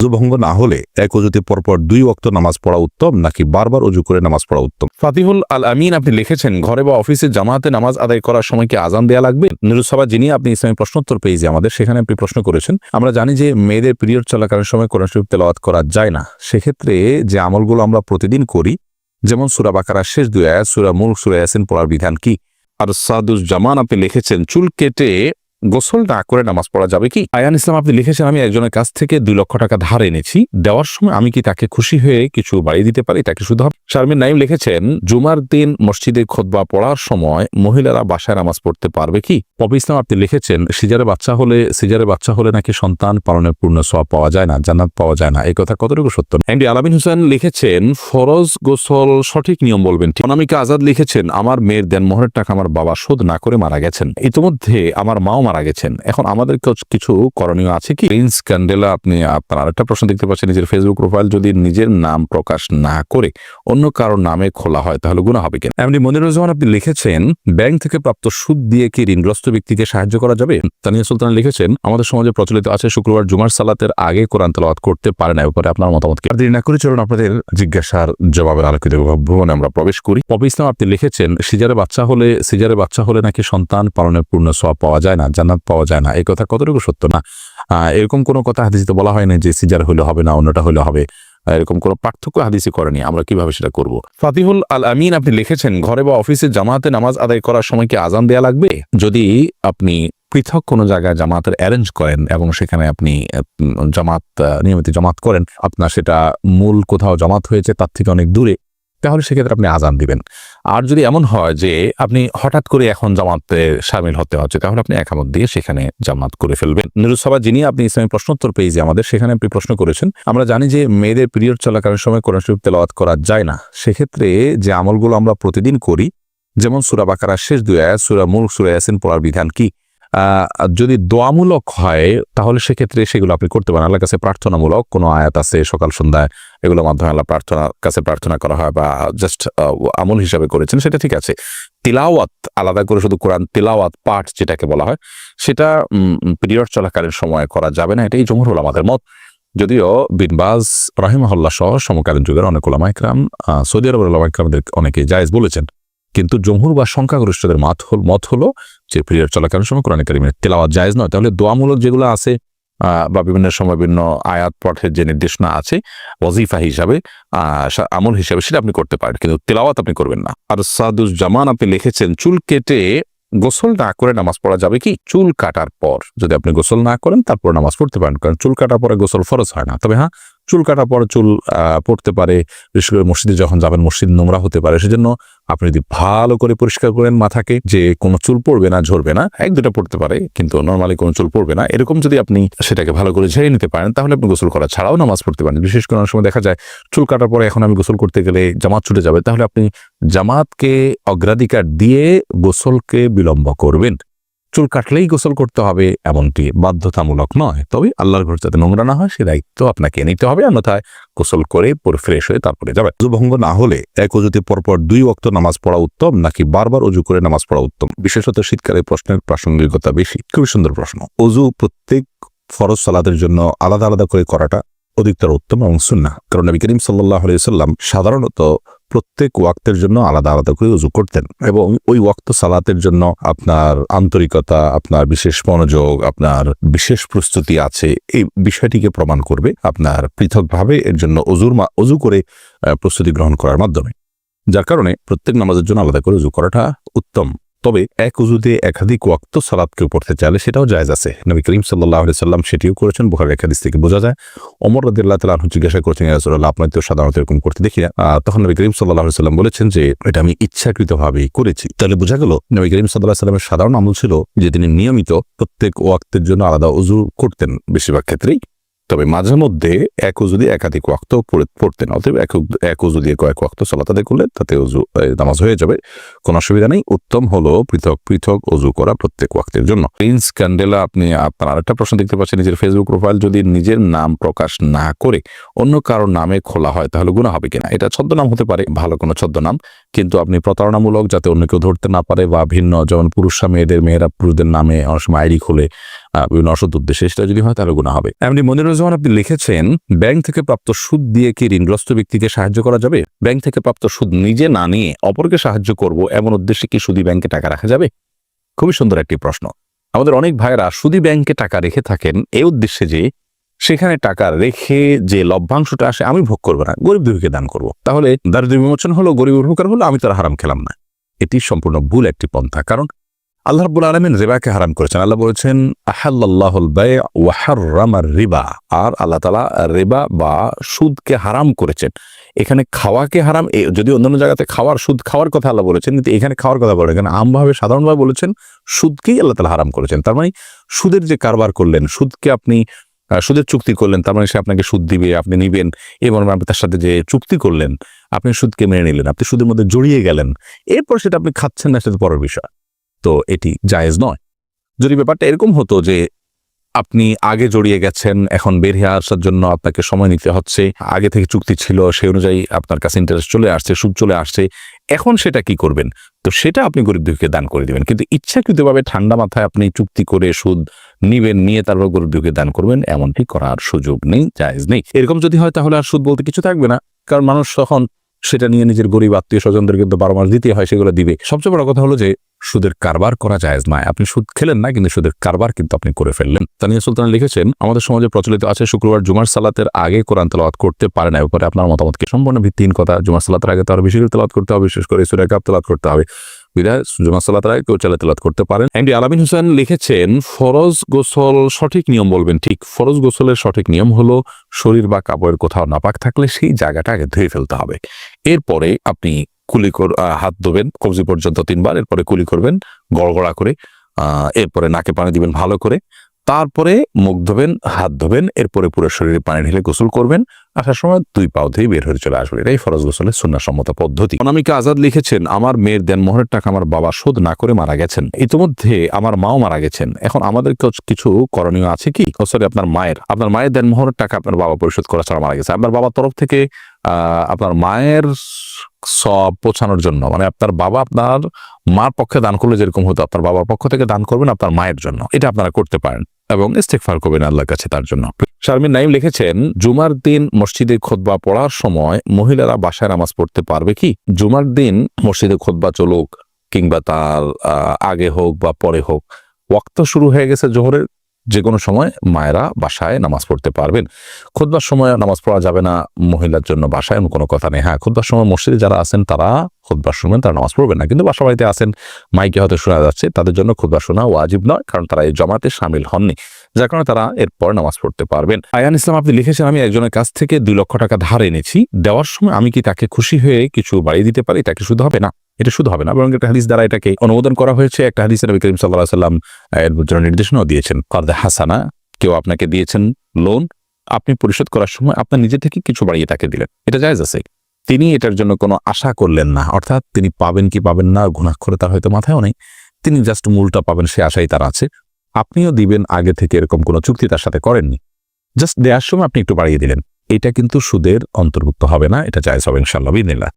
ওযু ভঙ্গ না হলে এক ওযুতে পরপর 2 ওয়াক্ত নামাজ পড়া উত্তম নাকি বারবার ওযু করে নামাজ পড়া উত্তম? ফাতিহুল আল আমিন আপনি লিখেছেন, ঘরে বা অফিসে জামাতে নামাজ আদায় করার সময় কি আজান দেয়া লাগবে? নিরুৎসাবা যিনি আপনি ইসলামী প্রশ্নোত্তর পেয়েছি আমাদের, সেখানে আপনি প্রশ্ন করেছেন। আমরা জানি যে মেয়েদের পিরিয়ড চলাকালীন সময় কোরআন শরীফ তেলাওয়াত করা যায় না। সেক্ষেত্রে যে আমলগুলো আমরা প্রতিদিন করি, যেমন সূরা বাকারার শেষ 2 আয়াত, সূরা মুলক, সূরা ইয়াসিন পড়ার বিধান কি? আর সাদুজ্জামান আপনি লিখেছেন, চুল কেটে গোসল না করে নামাজ পড়া যাবে কি? আয়ান ইসলাম আপনি লিখেছেন, আমি একজনের কাছ থেকে 2 লক্ষ টাকা ধার এনেছি, দেওয়ার সময় আমি কি তাকে খুশি হয়ে কিছু বাড়িয়ে দিতে পারি? তাকে শুধু হবে? শারমিন নাইম লিখেছেন, জুমার দিন মসজিদে খুতবা পড়ার সময় মহিলারা বাসায় নামাজ পড়তে পারবে কি? পপি ইসলাম আপনি লিখেছেন, সিজারে বাচ্চা হলে নাকি সন্তান পালনের পূর্ণ সওয়াব পাওয়া যায় না, জান্নাত পাওয়া যায় না, এই কথা কতটুকু সত্য? এমডি আলামিন হোসেন লিখেছেন, ফরজ গোসল সঠিক নিয়ম বলবেন। অনামিকা আজাদ লিখেছেন, আমার মেয়ের দেনমোহরের টাকা আমার বাবা শোধ না করে মারা গেছেন, ইতিমধ্যে আমার মাও মারা গেছেন, এখন আমাদের কিছু করণীয় আছে কি? প্রিন্স ক্যান্ডেলা আপনি আপনার আরেকটা প্রশ্ন দেখতে পাচ্ছেন, নিজের ফেসবুক প্রোফাইল যদি নিজের নাম প্রকাশ না করে অন্য কারোর নামে খোলা হয় তাহলে গুনাহ হবে কিনা? এমনি মনিরুজ্জামান আপনি লিখেছেন, ব্যাংক থেকে প্রাপ্ত সুদ দিয়ে কি ঋণগ্রস্ত ব্যক্তিকে সাহায্য করা যাবে? তানিয়া সুলতান লিখেছেন, আমাদের সমাজে প্রচলিত আছে শুক্রবার জুমার সালাতের আগে কোরআন তেলাওয়াত করতে পারে না, ব্যাপারে আপনার মতামত কি? দেরি না করে চলুন আপনাদের জিজ্ঞাসার জবাবের আলোকিত ভ্রমণে আমরা প্রবেশ করি। পপি ইসলাম আপনি লিখেছেন, সিজারে বাচ্চা হলে নাকি সন্তান পালনের পূর্ণ সওয়াব পাওয়া যায় না, জান্নাত পাওয়া যায় না, এই কথা কতটুকু সত্য? না, এরকম কোনো কথা হাদিসে বলা হয় না যে সিজার হইলে হবে না, অন্যটা হইলে হবে, এরকম কোনো পার্থক্য হাদিসে করেনি। আমরা কিভাবে সেটা করব? ফাতিহুল আল আমিন আপনি লিখেছেন, ঘরে বা অফিসে জামাতে নামাজ আদায় করার সময় কি আজান দেয়া লাগবে? যদি আপনি পৃথক কোনো জায়গায় জামাতের অ্যারেঞ্জ করেন এবং সেখানে আপনি নিয়মিত জামাত করেন, আপনার সেটা মূল কোথাও জামাত হয়েছে তার থেকে অনেক দূরে, তাহলে সেক্ষেত্রে আপনি আজান দিবেন। আর যদি এমন হয় যে আপনি হঠাৎ করে এখন জামাতে শামিল হতে হচ্ছে, তাহলে আপনি একামত দিয়ে সেখানে জামাত করে ফেলবেন। নিরুৎসাবা যিনি আপনি ইসলামী প্রশ্নোত্তর পেয়েছি আমাদের, সেখানে আপনি প্রশ্ন করেছেন। আমরা জানি যে মেয়েদের পিরিয়ড চলাকালীন সময় কোরআন শরীফ তেলাওয়াত করা যায় না। সেক্ষেত্রে যে আমলগুলো আমরা প্রতিদিন করি, যেমন সূরা বাকারার শেষ 2 আয়াত, সূরা মুলক, সূরা ইয়াসিন পড়ার বিধান কি? যদি দোয়ামূলক হয় তাহলে সেক্ষেত্রে সেগুলো আপনি করতে পারেন। আল্লাহর কাছে প্রার্থনামূলক কোনো আয়াত আছে সকাল সন্ধ্যায়, এগুলোর মাধ্যমে আল্লাহ কাছে প্রার্থনা করা হয় বা জাস্ট আমল হিসাবে করেছেন, সেটা ঠিক আছে। তিলাওয়াত আলাদা করে শুধু কোরআন তিলাওয়াত পাঠ যেটাকে বলা হয়, সেটা পিরিয়ড চলাকালীন সময় করা যাবে না, এটাই জমহুর উলামাদের মত। যদিও বিন বাজ রাহিমাহুল্লাহ সহ সমকালীন যুগের অনেক উলামা ইকরাম, সৌদি আরবের উলামা ইকরামদের অনেকে জায়েজ বলেছেন, কিন্তু জমহুর বা সংখ্যাগরিষ্ঠদের মত হলো যে পিরিয়ড চলাকালীন সময় কোরআন কারীমের তেলাওয়াত জায়েজ নয়। তাহলে দোয়ামূলক যেগুলো আছে বা বিভিন্ন সময় বিভিন্ন আয়াত পাঠের যে নির্দেশনা আছে ওয়াজিফা হিসাবে, আমল হিসাবে, সেটা আপনি করতে পারেন, কিন্তু তেলাওয়াত আপনি করবেন না। আর সাদুজ্জামান আপনি লিখেছেন, চুল কেটে গোসল না করে নামাজ পড়া যাবে কি? চুল কাটার পর যদি আপনি গোসল না করেন তারপর নামাজ পড়তে পারেন, কারণ চুল কাটার পরে গোসল ফরজ হয় না। তবে হ্যাঁ, চুল কাটার পর চুল পড়তে পারে, বিশেষ করে মসজিদে যখন যাবেন মসজিদ নোংরা হতে পারে, সেজন্য আপনি যদি ভালো করে পরিষ্কার করেন মাথাকে, যে কোনো চুল পড়বে না, ঝরবে না, 1-2টা পড়তে পারে কিন্তু নর্মালি কোনো চুল পড়বে না, এরকম যদি আপনি সেটাকে ভালো করে ঝেড়ে নিতে পারেন, তাহলে আপনি গোসল করা ছাড়াও নামাজ পড়তে পারেন। বিশেষ করে অনেক সময় দেখা যায় চুল কাটার পরে এখন আমি গোসল করতে গেলে জামাত ছুটে যাবে, তাহলে আপনি জামাতকে অগ্রাধিকার দিয়ে গোসলকে বিলম্ব করবেন। চুল কাটলেই গোসল করতে হবে এমনটি বাধ্যতামূলক নয়, তবে আল্লাহর ঘর যাতে নোংরা না হয় সে দায়িত্ব আপনাকে নিতে হবে, অন্যথায় গোসল করে পরে ফ্রেশ হয়ে তারপরে যাবে। ওযু ভঙ্গ না হলে এক ওযুতে পরপর 2 ওয়াক্ত নামাজ পড়া উত্তম নাকি বারবার ওযু করে নামাজ পড়া উত্তম? বিশেষত শীতকালে প্রশ্নের প্রাসঙ্গিকতা বেশি। খুবই সুন্দর প্রশ্ন। ওযু প্রত্যেক ফরজ সালাতের জন্য আলাদা আলাদা করে করাটা অধিকতর উত্তম এবং সুন্নাহ, কারণ নবী করিম সাল্লাল্লাহু আলাইহি ওয়াসাল্লাম সাধারণত প্রত্যেক ওয়াক্তের জন্য আলাদা আলাদা করে ওযু করতেন, এবং ওই ওয়াক্ত সালাতের জন্য আপনার আন্তরিকতা, আপনার বিশেষ মনোযোগ, আপনার বিশেষ প্রস্তুতি আছে, এই বিষয়টিকে প্রমাণ করবে আপনার পৃথকভাবে এর জন্য ওযু করে প্রস্তুতি গ্রহণ করার মাধ্যমে, যার কারণে প্রত্যেক নামাজের জন্য আলাদা করে ওযু করাটা উত্তম। তবে এক ওযুতে একাধিক ওয়াক্ত সালাত কেউ পড়তে চাইলে সেটাও জায়েজ আছে। নবী করিম সাল্লাল্লাহু আলাইহি সাল্লাম সেটিও করেছেন, বুখারীর এক হাদিস থেকে বোঝা যায়। ওমর রাদিয়াল্লাহু তাআলা আনহু জিজ্ঞাসা করেছেন, ইয়া রাসূলুল্লাহ, আপনি তো সাধারণত এরকম করতে দেখি না। তখন নবী করিম সাল্লাল্লাহু আলাইহি সাল্লাম বলেছেন যে এটা আমি ইচ্ছাকৃতভাবেই করেছি। তাহলে বোঝা গেল নবী করিম সাল্লাল্লাহু আলাইহি সাল্লামের সাধারণ আমল ছিল যে তিনি নিয়মিত প্রত্যেক ওয়াক্তের জন্য আলাদা ওযু করতেন বেশিরভাগ ক্ষেত্রেই, তবে মাঝে মধ্যে এক ওযু দিয়ে একাধিক ওয়াক্ত পড়তেন। অতএব এক ওযু দিয়ে কয়েক ওয়াক্ত সালাত আদায় করলে তাতে নামাজ হয়ে যাবে, কোনো অসুবিধা নেই। উত্তম হলো পৃথক পৃথক ওযু করা প্রত্যেক ওয়াক্তের জন্য। প্রিন্স ক্যান্ডেলা আপনি আপনার আরেকটা প্রশ্ন দেখতে পাচ্ছেন, নিজের ফেসবুক প্রোফাইল যদি নিজের নাম প্রকাশ না করে অন্য কারোর নামে খোলা হয় তাহলে গুনাহ হবে কিনা? এটা ছদ্মনাম হতে পারে, ভালো কোনো ছদ্মনাম, কিন্তু আপনি প্রতারণামূলক যাতে অন্য কেউ ধরতে না পারে বা ভিন্ন, যেমন পুরুষরা মেয়েরা পুরুষদের নামে অনেক সময় আইডি খোলে, বিভিন্ন অসৎ উদ্দেশ্যে, সেটা যদি হয় তাহলে গুনাহ হবে। এমনি মনিরুজ্জামান আপনি লিখেছেন, ব্যাংক থেকে প্রাপ্ত সুদ দিয়ে কি ঋণগ্রস্ত ব্যক্তিকে সাহায্য করা যাবে? ব্যাংক থেকে প্রাপ্ত সুদ নিজে না নিয়ে অপরকে সাহায্য করব এমন উদ্দেশ্যে কি সুদী ব্যাংকে টাকা রাখা যাবে? খুবই সুন্দর একটি প্রশ্ন। আমাদের অনেক ভাইরা সুদী ব্যাংকে টাকা রেখে থাকেন এই উদ্দেশ্যে যে সেখানে টাকা রেখে যে লভ্যাংশটা আসে আমি ভোগ করবো না, গরিব দুঃখীকে দান করব। তাহলে দারিদ্র্য বিমোচন হলো, গরিব উপকার হলো, আমি তার হারাম খেলাম না। এটি সম্পূর্ণ ভুল একটি পন্থা। কারণ আল্লাহ রাব্বুল আলামিন রিবাকে হারাম করেছেন। আল্লাহ বলেছেন আহাল্লাল্লাহুল বাই' ওয়া হাররামার রিবা, আর আল্লাহ তাআলা রিবা বা সুদকে হারাম করেছেন। এখানে খাওয়াকে হারাম, যদি অন্যান্য জায়গাতে সুদ খাওয়ার কথা আল্লাহ বলেছেন, কিন্তু এখানে খাওয়ার কথা বলেন, এখানে আমভাবে সাধারণভাবে বলেছেন সুদকেই আল্লাহ তাআলা হারাম করেছেন। তার মানে সুদের যে কারবার করলেন, সুদকে আপনি সুদের চুক্তি করলেন, তার মানে সে আপনাকে সুদ দিবে, আপনি নিবেন, এবং আপনি তার সাথে যে চুক্তি করলেন, আপনি সুদকে মেনে নিলেন, আপনি সুদের মধ্যে জড়িয়ে গেলেন, এরপর সেটা আপনি খাচ্ছেন না, সেটা পরের বিষয়। তো এটি জায়েজ নয়। যদি ব্যাপারটা এরকম হতো যে আপনি আগে জড়িয়ে গেছেন, এখন বের হয়ে আসার জন্য আপনাকে সময় নিতে হচ্ছে, আগে থেকে চুক্তি ছিল, সেই অনুযায়ী আপনার কাছে ইন্টারেস্ট চলে আসছে, সুদ চলে আসছে, এখন সেটা কি করবেন? তো সেটা আপনি গরিব দুঃখীকে দান করে দিবেন। কিন্তু ইচ্ছাকৃতভাবে ঠান্ডা মাথায় আপনি চুক্তি করে সুদ নিবেন, নিয়ে তারপর গরিব দুঃখীকে দান করবেন, এমনটি করার সুযোগ নেই, জায়েজ নেই। এরকম যদি হয় তাহলে আর সুদ বলতে কিছু থাকবে না, কারণ মানুষ তখন সেটা নিয়ে নিজের গরিব আত্মীয় স্বজনদের কিন্তু 12 মাস দিতে হয়, সেগুলো দিবে। সবচেয়ে বড় কথা হলো যে সুদের কারবার করা জায়েজ নয়। আপনি সুদ খেলেন না, কিন্তু সুদের কারবার কিন্তু আপনি করে ফেললেন। তানিয়া সুলতান লিখেছেন, আমাদের সমাজে প্রচলিত আছে শুক্রবার জুমার সালাতের আগে কোরআন তেলাওয়াত করতে পারে না। এর উপরে আপনার মতামত কি? সম্পূর্ণ ভিত্তিহীন কথা। জুমার সালাতের আগে তো আরো বেশি করে তেলাওয়াত করতে হবে, বিশেষ করে সূরা কাহফ তেলাওয়াত করতে হবে। বিধায় জুমার সালাতের আগে কেউ চাইলে তেলাওয়াত করতে পারেন। এমডি আলামিন হোসেন লিখেছেন, ফরজ গোসল সঠিক নিয়ম বলবেন। ঠিক, ফরজ গোসলের সঠিক নিয়ম হলো শরীর বা কাপড়ের কোথাও নাপাক থাকলে সেই জায়গাটা আগে ধুয়ে ফেলতে হবে। এরপরে আপনি কুলি হাত ধোবেন কবজি পর্যন্ত 3 বার, এরপরে কুলি করবেন গড়গড়া করে, এরপরে নাকে পানি দিবেন ভালো করে, তারপরে মুখ ধোবেন, হাত ধোবেন, এরপরে পুরো শরীরে পানি ঢেলে গোসল করবেন। আসার সময় 2 পাও ধুয়ে বের হয়ে চলে আসবেন। এটাই ফরজ গোসলের সুন্নাহসম্মত পদ্ধতি। অনামিকা আজাদ লিখেছেন, আমার মেয়ের দেনমোহরের টাকা আমার বাবা শোধ না করে মারা গেছেন। ইতিমধ্যে আমার মাও মারা গেছেন। এখন আমাদের কিছু করণীয় আছে কি? সরি, আপনার মায়ের দেনমোহরের টাকা আপনার বাবা পরিশোধ করা ছাড়া মারা গেছে। আপনার বাবার তরফ থেকে আপনার মায়ের সব পৌঁছানোর জন্য, মানে আপনার বাবা আপনার মার পক্ষে দান করলে যেরকম হতো, আপনার বাবার পক্ষ থেকে দান করবেন আপনার মায়ের জন্য। এটা আপনারা করতে পারেন এবং ইস্তেগফার করবেন আল্লাহর কাছে তার জন্য। শারমিন নাইম লিখেছেন, জুমার দিন মসজিদে খুতবা পড়ার সময় মহিলারা বাসায় নামাজ পড়তে পারবে কি? জুমার দিন মসজিদে খুতবা চলুক কিংবা তার আগে হোক বা পরে হোক, ওয়াক্ত শুরু হয়ে গেছে জোহরের, যে কোনো সময় মায়েরা বাসায় নামাজ পড়তে পারবেন। খুতবার সময় নামাজ পড়া যাবে না মহিলার জন্য বাসায়, এমন কোনো কথা নেই। হ্যাঁ, খুতবার সময় মসজিদে যারা আছেন তারা খুতবার শুনবেন, তারা নামাজ পড়বেন না। কিন্তু বাসা বাড়িতে আছেন, মাইকে হয়তো শোনা যাচ্ছে, তাদের জন্য খুতবা শোনা ওয়াজিব নয়, কারণ তারা এই জমাতে শামিল হননি, যার কারণে তারা এরপর নামাজ পড়তে পারবেন। আয়ান ইসলাম আপনি লিখেছেন, আমি একজনের কাছ থেকে 2 লক্ষ টাকা ধার এনেছি, দেওয়ার সময় আমি কি তাকে খুশি হয়ে কিছু বাড়িয়ে দিতে পারি? এটা কি শুধু হবে না? এটা শুধু হবে না, বরং একটা হাদিস দ্বারা এটাকে অনুমোদন করা হয়েছে। একটা হাদিসে নবী করিম সাল্লাল্লাহু আলাইহি ওয়াসাল্লাম এর জন্য নির্দেশনাও দিয়েছেন, কারদে হাসানা, কেউ আপনাকে দিয়েছেন লোন, আপনি পরিশোধ করার সময় আপনার নিজে থেকে কিছু বাড়িয়ে তাকে দিলেন, এটা জায়েজ আছে। তিনি এটার জন্য কোনো আশা করলেন না, অর্থাৎ তিনি পাবেন কি পাবেন না গুনাহ করে তার হয়তো মাথায়ও নেই, তিনি জাস্ট মূলটা পাবেন সে আশাই তার আছে। আপনিও দিবেন, আগে থেকে এরকম কোনো চুক্তি তার সাথে করেননি, জাস্ট দেওয়ার সময় আপনি একটু বাড়িয়ে দিলেন, এটা কিন্তু সুদের অন্তর্ভুক্ত হবে না, এটা জায়েজ হবে ইনশাআল্লাহ বিইذনিল্লাহ।